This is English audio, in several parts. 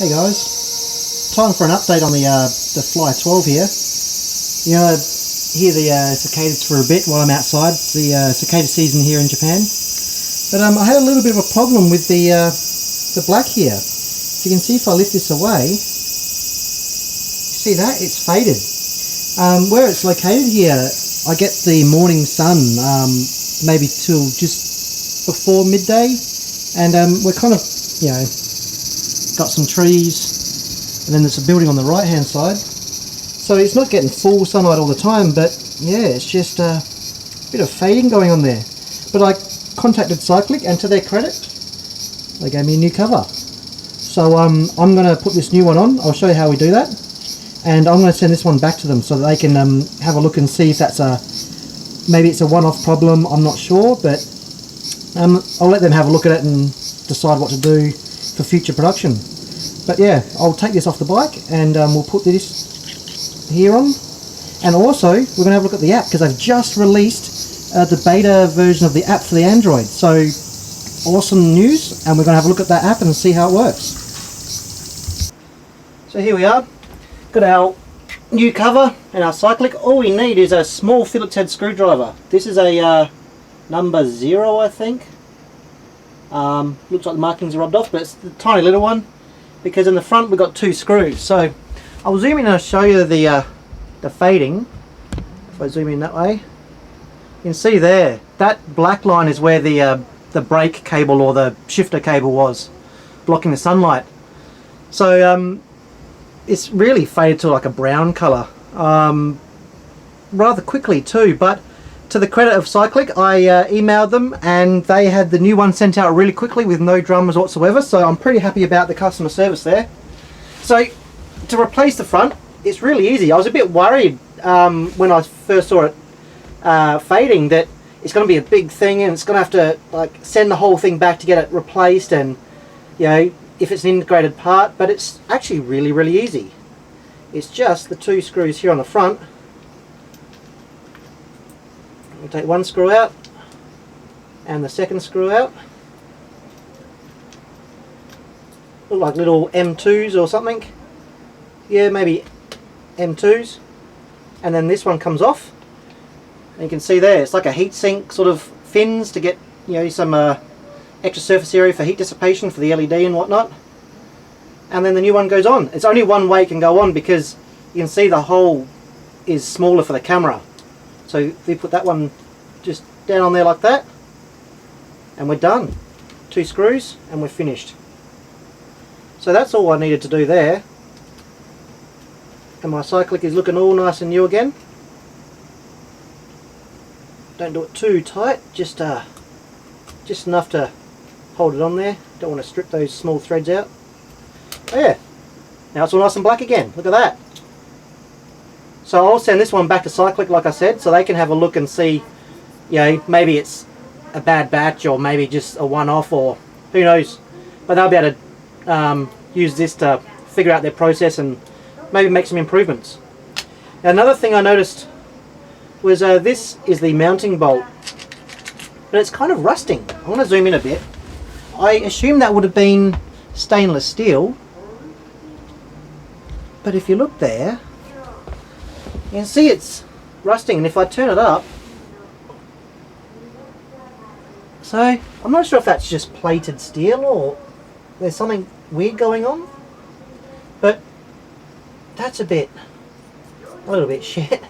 Hey guys, time for an update on the Fly12 here. You know, hear the cicadas for a bit while I'm outside. It's the cicada season here in Japan. But I had a little bit of a problem with the black here. If you can see, if I lift this away, you see that? It's faded. Where it's located here, I get the morning sun maybe till just before midday, and we're kind of, you know, got some trees, and then there's a building on the right hand side, so it's not getting full sunlight all the time, but yeah, it's just a bit of fading going on there. But I contacted Cycliq, and to their credit, they gave me a new cover. So I'm going to put this new one on. I'll show you how we do that, and I'm going to send this one back to them so that they can have a look and see if that's maybe it's a one-off problem. I'm not sure, but I'll let them have a look at it and decide what to do for future production. But yeah, I'll take this off the bike, and we'll put this here on. And also, we're going to have a look at the app, because I've just released the beta version of the app for the Android. So awesome news, and we're going to have a look at that app and see how it works. So here we are, got our new cover and our Cycliq. All we need is a small Phillips head screwdriver. This is a number 0, I think. Looks like the markings are rubbed off, but it's the tiny little one, because in the front we've got 2 screws. So I'll zoom in and I'll show you the fading. If I zoom in that way, you can see there, that black line is where the brake cable or the shifter cable was, blocking the sunlight. So it's really faded to like a brown colour, rather quickly too. But to the credit of Cycliq, I emailed them, and they had the new one sent out really quickly with no dramas whatsoever, so I'm pretty happy about the customer service there. So to replace the front, it's really easy. I was a bit worried when I first saw it fading, that it's going to be a big thing and it's going to have to like send the whole thing back to get it replaced, and you know, if it's an integrated part. But it's actually really easy. It's just the 2 screws here on the front. We'll take one screw out and the second screw out. Look like little M2s or something. Yeah, maybe M2s. And then this one comes off. And you can see there, it's like a heat sink sort of fins to get, you know, some extra surface area for heat dissipation for the LED and whatnot. And then the new one goes on. It's only one way it can go on, because you can see the hole is smaller for the camera. So if we put that one just down on there like that, and we're done. 2 screws and we're finished. So that's all I needed to do there. And my Cycliq is looking all nice and new again. Don't do it too tight, just enough to hold it on there. Don't want to strip those small threads out. Oh yeah, now it's all nice and black again. Look at that. So I'll send this one back to Cycliq, like I said, so they can have a look and see, you know, maybe it's a bad batch, or maybe just a one-off, or who knows. But they'll be able to use this to figure out their process and maybe make some improvements. Now, another thing I noticed was this is the mounting bolt, but it's kind of rusting. I want to zoom in a bit. I assume that would have been stainless steel, but if you look there, you can see it's rusting, and if I turn it up, so I'm not sure if that's just plated steel or there's something weird going on, but that's a little bit shit.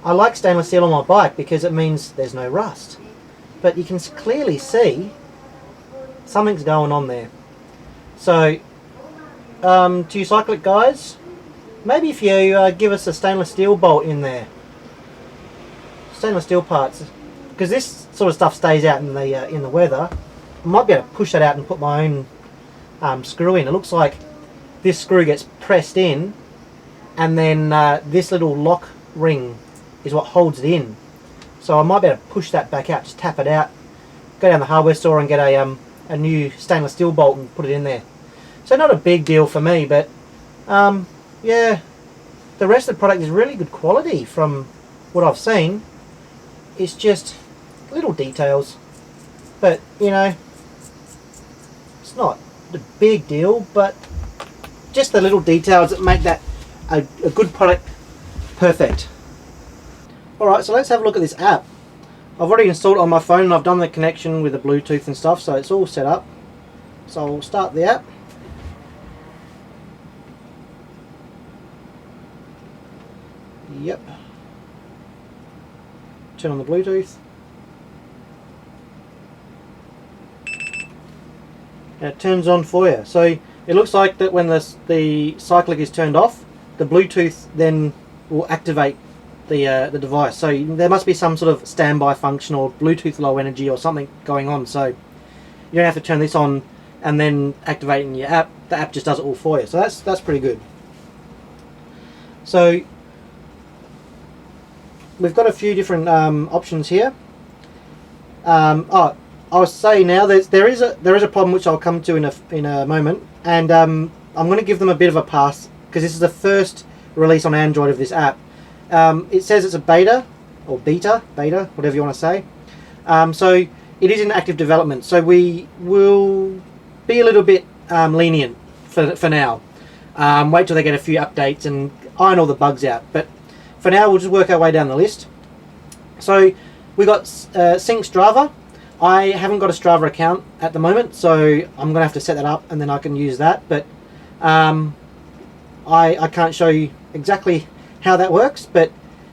I like stainless steel on my bike because it means there's no rust, but you can clearly see something's going on there. So to you Cycliq guys, maybe if you give us a stainless steel bolt in there, stainless steel parts, because this sort of stuff stays out in the weather. I might be able to push that out and put my own screw in. It looks like this screw gets pressed in, and then this little lock ring is what holds it in. So I might be able to push that back out, just tap it out, go down the hardware store and get a new stainless steel bolt and put it in there. So not a big deal for me, but yeah, the rest of the product is really good quality from what I've seen. It's just little details, but you know, it's not a big deal, but just the little details that make that a good product perfect. Alright, so let's have a look at this app. I've already installed it on my phone and I've done the connection with the Bluetooth and stuff, so it's all set up. So I'll start the app. Yep. Turn on the Bluetooth. And it turns on for you. So it looks like that when the Cycliq is turned off, the Bluetooth then will activate the device. So there must be some sort of standby function or Bluetooth low energy or something going on. So you don't have to turn this on and then activate it in your app. The app just does it all for you. So that's pretty good. So we've got a few different options here. Oh, I was saying now there is a problem which I'll come to in a moment, and I'm going to give them a bit of a pass because this is the first release on Android of this app. It says it's a beta or beta, whatever you want to say. So it is in active development. So we will be a little bit lenient for now. Wait till they get a few updates and iron all the bugs out. But for now, we'll just work our way down the list. So we got Sync Strava. I haven't got a Strava account at the moment, so I'm going to have to set that up and then I can use that. But I can't show you exactly how that works. But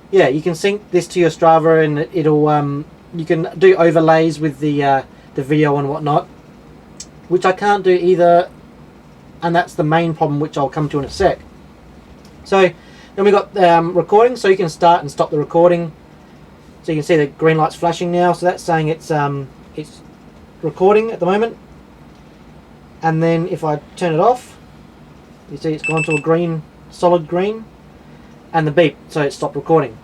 yeah, you can sync this to your Strava and it'll you can do overlays with the video and whatnot, which I can't do either, and that's the main problem, which I'll come to in a sec. So then we got recording, so you can start and stop the recording. So you can see the green light's flashing now, so that's saying it's recording at the moment. And then if I turn it off, you see it's gone to a green, solid green, and the beep, so it stopped recording.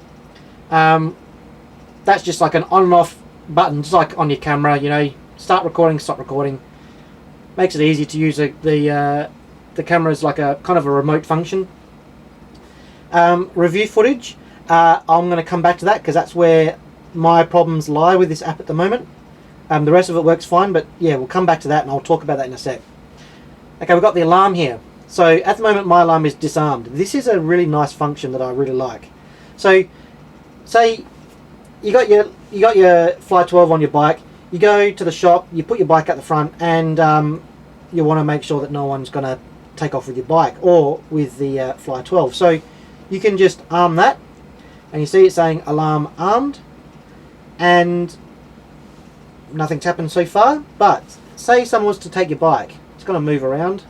That's just like an on and off button, just like on your camera, you know, start recording, stop recording. Makes it easy to use the camera as like a kind of a remote function. Review footage. I'm going to come back to that because that's where my problems lie with this app at the moment. The rest of it works fine, but yeah, we'll come back to that and I'll talk about that in a sec. Okay, we've got the alarm here. So at the moment my alarm is disarmed. This is a really nice function that I really like. So say you got your Fly12 on your bike, you go to the shop, you put your bike at the front, and you want to make sure that no one's going to take off with your bike or with the Fly12. So you can just arm that, and you see it saying alarm armed, and nothing's happened so far. But say someone was to take your bike, it's going to move around.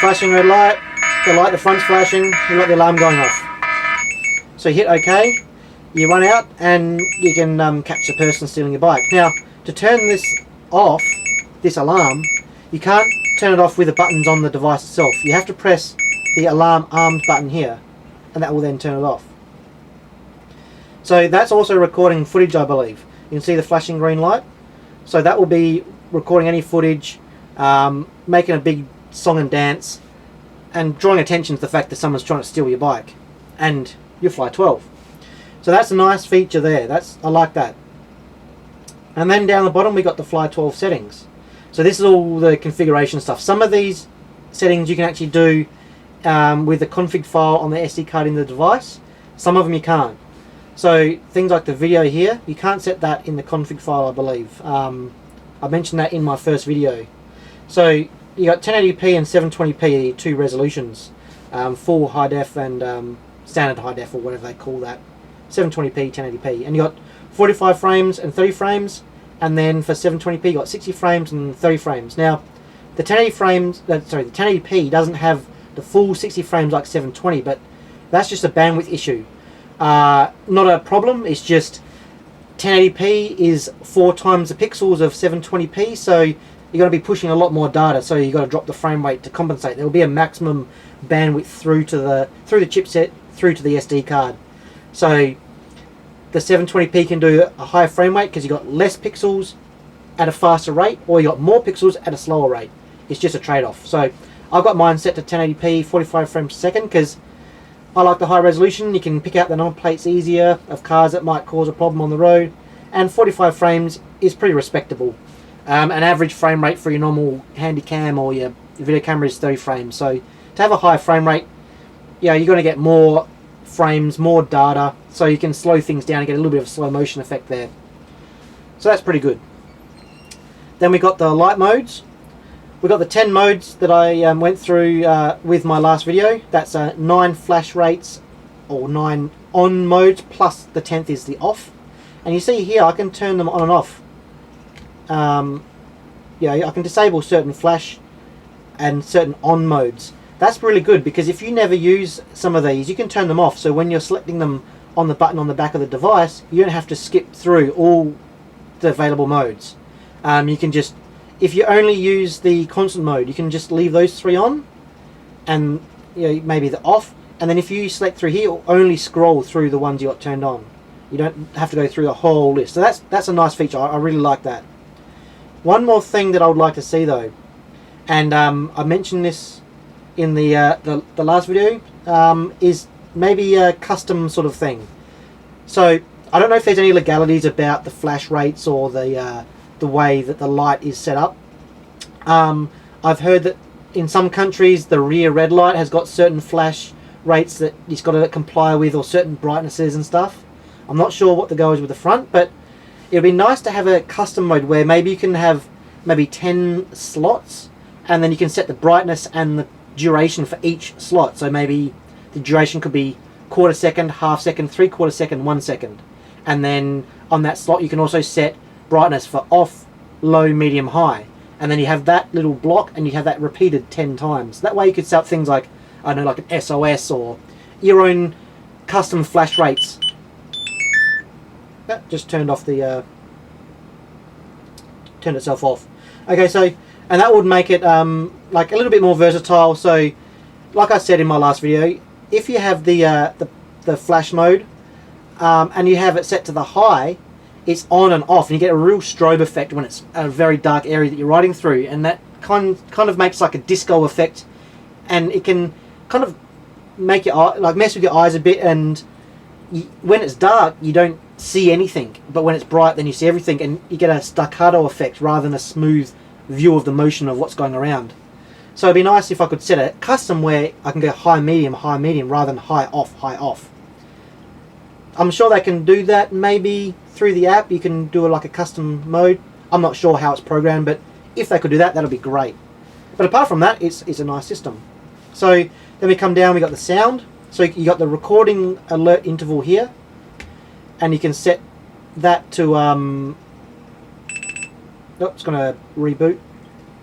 Flashing red light, the light at the front's flashing, you've got the alarm going off. So you hit OK, you run out, and you can catch the person stealing your bike. Now, to turn this off, this alarm, you can't turn it off with the buttons on the device itself. You have to press the alarm armed button here, and that will then turn it off. So that's also recording footage, I believe. You can see the flashing green light. So that will be recording any footage, making a big song and dance, and drawing attention to the fact that someone's trying to steal your bike and your Fly12. So that's a nice feature there. I like that. And then down the bottom we got the Fly12 settings. So this is all the configuration stuff. Some of these settings you can actually do with the config file on the SD card in the device. Some of them you can't. So things like the video here, you can't set that in the config file, I believe. I mentioned that in my first video. So you got 1080p and 720p, two resolutions, full high def and standard high def, or whatever they call that. 720p, 1080p, and you got 45 frames and 30 frames, and then for 720p you got 60 frames and 30 frames. Now the 1080p doesn't have the full 60 frames like 720, but that's just a bandwidth issue. Not a problem, it's just 1080p is 4 times the pixels of 720p, so you're going to be pushing a lot more data, so you've got to drop the frame rate to compensate. There will be a maximum bandwidth through the chipset, through to the SD card. So the 720p can do a higher frame rate because you've got less pixels at a faster rate, or you got more pixels at a slower rate. It's just a trade-off. So I've got mine set to 1080p 45 frames per second because I like the high resolution. You can pick out the number plates easier of cars that might cause a problem on the road, and 45 frames is pretty respectable. An average frame rate for your normal handy cam or your video camera is 30 frames. So to have a high frame rate, yeah, you're going to get more frames, more data, so you can slow things down and get a little bit of a slow motion effect there. So that's pretty good. Then we got the light modes. We got the 10 modes that I went through with my last video. That's 9 flash rates, or 9 on modes, plus the 10th is the off. And you see here I can turn them on and off. Yeah, I can disable certain flash and certain on modes. That's really good, because if you never use some of these, you can turn them off, so when you're selecting them on the button on the back of the device, you don't have to skip through all the available modes. You can just, if you only use the constant mode, you can just leave those 3 on, and maybe the off, and then if you select through here, it'll only scroll through the ones you got turned on. You don't have to go through the whole list. So that's a nice feature. I really like that. One more thing that I would like to see though, and I mentioned this in the last video, is maybe a custom sort of thing. So I don't know if there's any legalities about the flash rates or the way that the light is set up. I've heard that in some countries the rear red light has got certain flash rates that it's got to comply with, or certain brightnesses and stuff. I'm not sure what the go is with the front, but it'd be nice to have a custom mode where maybe you can have maybe 10 slots, and then you can set the brightness and the duration for each slot. So maybe the duration could be quarter second, half second, 3/4 second, 1 second. And then on that slot you can also set brightness for off, low, medium, high. And then you have that little block, and you have that repeated 10 times. That way you could set up things like, I don't know, like an SOS or your own custom flash rates. That just turned off the turned itself off. Okay, so, and that would make it like a little bit more versatile. So like I said in my last video, if you have the flash mode and you have it set to the high, it's on and off, and you get a real strobe effect when it's a very dark area that you're riding through, and that kind of makes like a disco effect, and it can kind of make your eye, like mess with your eyes a bit, and when it's dark you don't see anything, but when it's bright then you see everything, and you get a staccato effect rather than a smooth view of the motion of what's going around. So it'd be nice if I could set a custom where I can go high medium rather than high off. I'm sure they can do that maybe through the app. You can do like a custom mode. I'm not sure how it's programmed, but if they could do that, that'll be great. But apart from that, it's a nice system. So then we come down, we got the sound. So you got the recording alert interval here, and you can set that to oh, it's going to reboot.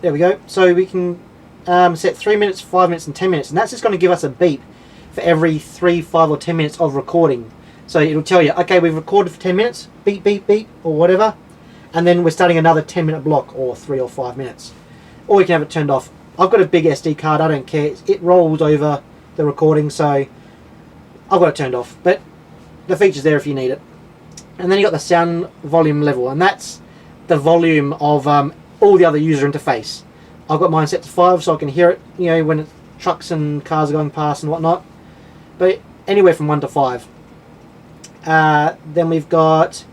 There we go. So we can set 3 minutes, 5 minutes and 10 minutes, and that's just going to give us a beep for every 3, 5 or 10 minutes of recording. So it'll tell you, okay, we've recorded for 10 minutes, beep, beep, beep, or whatever, and then we're starting another 10-minute block, or 3 or 5 minutes. Or you can have it turned off. I've got a big SD card, I don't care. It rolls over the recording, so I've got it turned off. But the feature's there if you need it. And then you got the sound volume level, and that's the volume of all the other user interface. I've got mine set to 5, so I can hear it, when trucks and cars are going past and whatnot. But anywhere from 1 to 5. Then we've got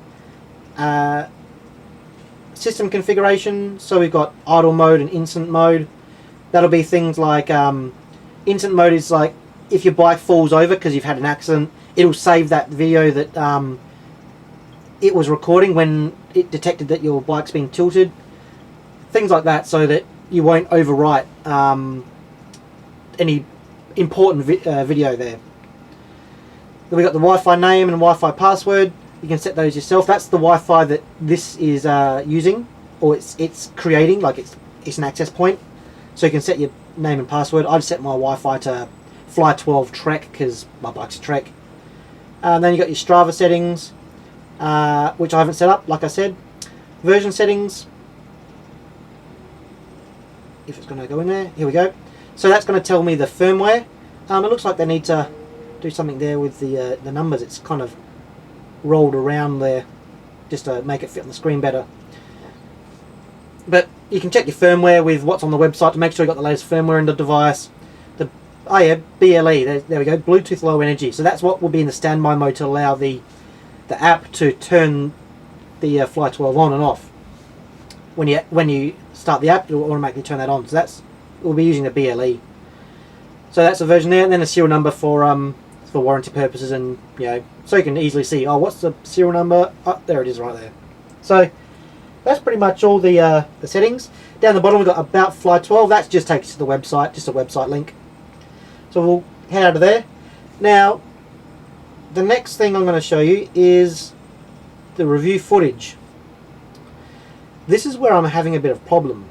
system configuration. So we've got idle mode and instant mode. That'll be things like instant mode is like if your bike falls over because you've had an accident, it'll save that video that it was recording when it detected that your bike's been tilted. Things like that, so that you won't overwrite any important video there. Then we got the Wi-Fi name and Wi-Fi password. You can set those yourself. That's the Wi-Fi that this is using, or it's creating, like it's an access point. So you can set your name and password. I've set my Wi-Fi to Fly12 Trek because my bike's a Trek. And then you got your Strava settings, which I haven't set up, like I said. Version settings. If it's going to go in there, here we go. So that's going to tell me the firmware. It looks like they need to do something there with the numbers. It's kind of rolled around there just to make it fit on the screen better. But you can check your firmware with what's on the website to make sure you got the latest firmware in the device. Oh yeah, BLE, there we go, Bluetooth Low Energy. So that's what will be in the standby mode to allow the app to turn the Fly12 on and off when you start the app, it will automatically turn that on. So we'll be using the BLE. So that's the version there, and then a serial number for warranty purposes, and so you can easily see, oh, what's the serial number? Oh, there it is right there. So that's pretty much all the settings. Down the bottom we've got About Fly12. That just takes you to the website, just a website link. So we'll head out of there. Now, the next thing I'm going to show you is the review footage. This is where I'm having a bit of problem.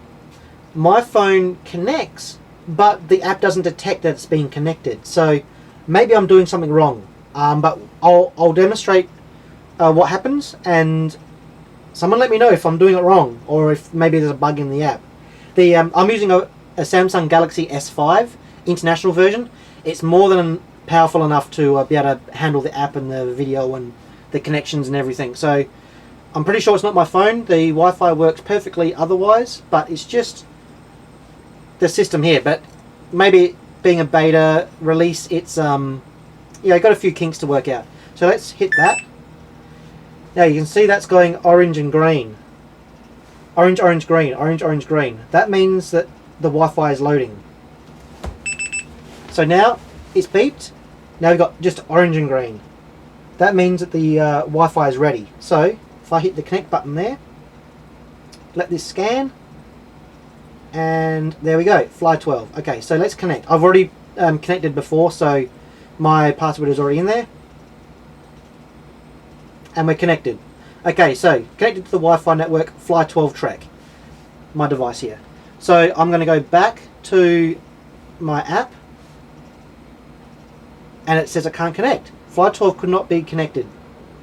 My phone connects, but the app doesn't detect that it's been connected. So maybe I'm doing something wrong. But I'll demonstrate what happens, and someone let me know if I'm doing it wrong, or if maybe there's a bug in the app. I'm using a Samsung Galaxy S5 international version. It's more than powerful enough to be able to handle the app and the video and the connections and everything. So I'm pretty sure it's not my phone. The Wi-Fi works perfectly otherwise, but it's just the system here. But maybe being a beta release, it's got a few kinks to work out. So let's hit that. Now you can see that's going orange and green. Orange, orange, green, orange, orange, green. That means that the Wi-Fi is loading. So now it's beeped. Now we've got just orange and green. That means that the Wi-Fi is ready. So if I hit the connect button there, let this scan, and there we go, Fly12. Okay, so let's connect. I've already connected before, so my password is already in there. And we're connected. Okay, so connected to the Wi-Fi network, Fly12 track, my device here. So I'm going to go back to my app, and it says I can't connect. Fly12 could not be connected.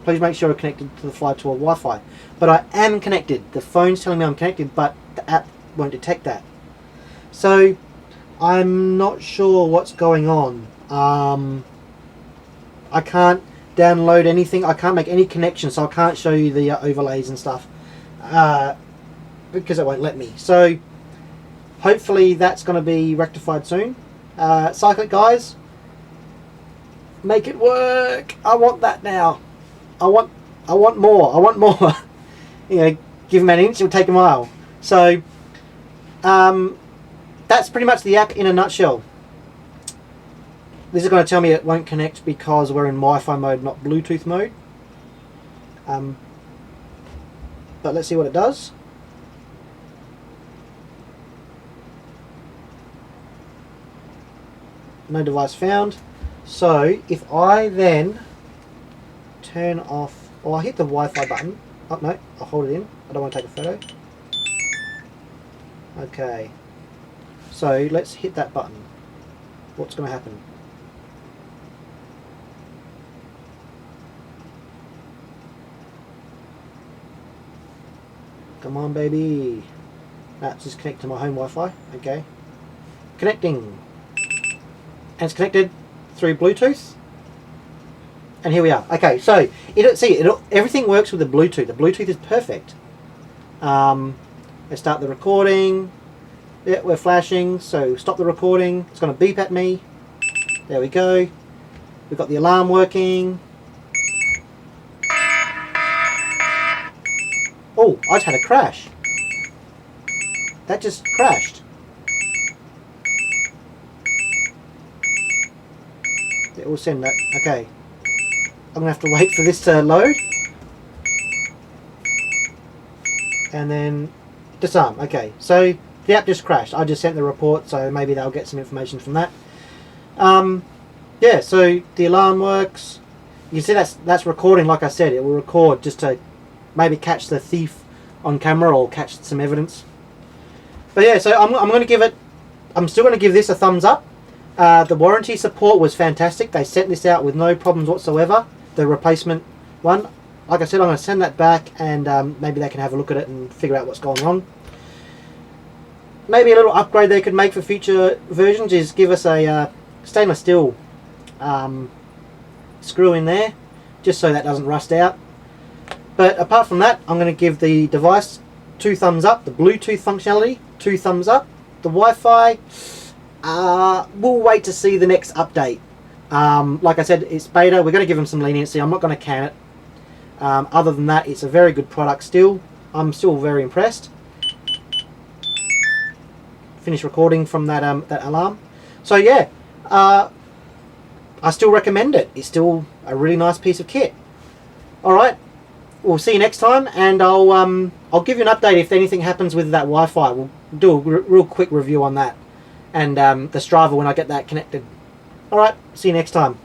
Please make sure you're connected to the Fly12 Wi-Fi. But I am connected. The phone's telling me I'm connected, but the app won't detect that. So I'm not sure what's going on. I can't download anything. I can't make any connections, so I can't show you the overlays and stuff because it won't let me. So hopefully that's going to be rectified soon. Cycliq guys, make it work. I want that now. I want more. I want more. Give them an inch, it'll take a mile. So that's pretty much the app in a nutshell. This is going to tell me it won't connect because we're in Wi-Fi mode, not Bluetooth mode. But let's see what it does. No device found. So if I then turn off, or I hit the Wi-Fi button. Oh no, I'll hold it in. I don't want to take a photo. Okay. So let's hit that button. What's going to happen? Come on, baby. Let's just connect to my home Wi-Fi. Okay. Connecting. And it's connected through Bluetooth. And here we are. Okay, so everything works with the Bluetooth. The Bluetooth is perfect. Let's start the recording. Yeah, we're flashing, so stop the recording. It's going to beep at me. There we go. We've got the alarm working. Oh, I just had a crash. That just crashed. It will send that. Okay. I'm going to have to wait for this to load. And then disarm. Okay, so the app just crashed. I just sent the report, so maybe they'll get some information from that. Yeah, so the alarm works. You see that's recording, like I said. It will record just to maybe catch the thief on camera or catch some evidence. But yeah, so I'm going to give it, I'm still going to give this a thumbs up. The warranty support was fantastic. They sent this out with no problems whatsoever. The replacement one. Like I said, I'm going to send that back, and maybe they can have a look at it and figure out what's going on. Maybe a little upgrade they could make for future versions is give us a stainless steel screw in there, just so that doesn't rust out. But apart from that, I'm going to give the device 2 thumbs up. The Bluetooth functionality, 2 thumbs up. The Wi-Fi, we'll wait to see the next update. Like I said, it's beta. We're going to give them some leniency. I'm not going to can it. Other than that, it's a very good product still. I'm still very impressed. finished recording from that that alarm. So yeah, I still recommend it. It's still a really nice piece of kit. All right, we'll see you next time, and I'll give you an update if anything happens with that Wi-Fi. We'll do a real quick review on that, and the Strava when I get that connected. All right, see you next time.